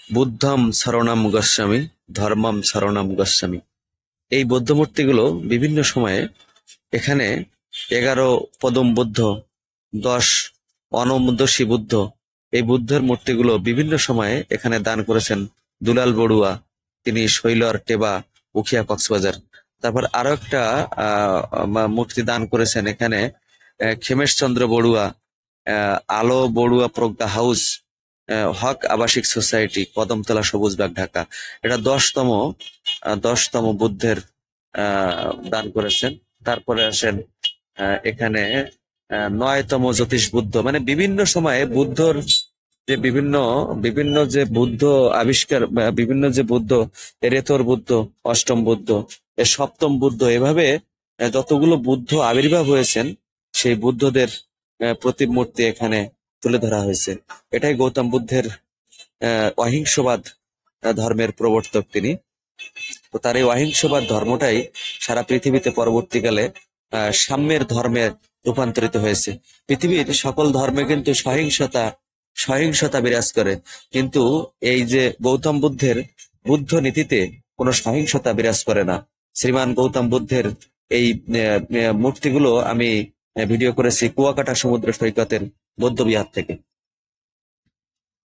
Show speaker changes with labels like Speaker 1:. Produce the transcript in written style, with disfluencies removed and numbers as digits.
Speaker 1: বুদ্ধম শরণম গচ্ছামি, ধর্মম শরণম গচ্ছামি। এই বৌদ্ধ মূর্তিগুলো বিভিন্ন সময়ে এখানে 11 পদম বুদ্ধ, 10 অনমদর্শী বুদ্ধ, এই বুদ্ধের মূর্তিগুলো বিভিন্ন সময়ে এখানে দান করেছেন দুলাল বড়ুয়া, তিনি শৈলর টেবা, উখিয়া, কক্সবাজার। তারপর আরো একটা মূর্তি দান করেছেন এখানে ক্ষেমেশ চন্দ্র বড়ুয়া, আলো বড়ুয়া প্রজ্ঞা হাউস, হক আবাসিক সোসাইটি, কদমতলা, সবুজবাগ, ঢাকা। এটা 10তম বুদ্ধের দান করেছেন। তারপরে আসেন এখানে 9তম জ্যোতিষ বুদ্ধ। মানে বিভিন্ন সময়ে বুদ্ধর যে বিভিন্ন বিভিন্ন যে বুদ্ধ আবিষ্কার, বিভিন্ন যে বুদ্ধ, রেতর বুদ্ধ, 8ম বুদ্ধ, 7ম বুদ্ধ, এভাবে যতগুলো বুদ্ধ আবির্ভাব হয়েছেন সেই বুদ্ধদের প্রতিমূর্তি এখানে তুলে ধরা হয়েছে। এটাই গৌতম বুদ্ধের অহিংসবাদ ধর্মের প্রবর্তক তিনি। তো তার এই অহিংসবাদ ধর্মটাই সারা পৃথিবীতে পরবর্তীকালে সাম্যের ধর্মে রূপান্তরিত হয়েছে। পৃথিবীর সকল ধর্মে কিন্তু সহিংসতা বিরাজ করে, কিন্তু এই যে গৌতম বুদ্ধের বুদ্ধ নীতিতে কোনো সহিংসতা বিরাজ করে না। শ্রীমান গৌতম বুদ্ধের এই মূর্তিগুলো আমি ভিডিও করেছি কুয়াকাটা সমুদ্র সৈকতের বৌদ্ধ বিহার থেকে।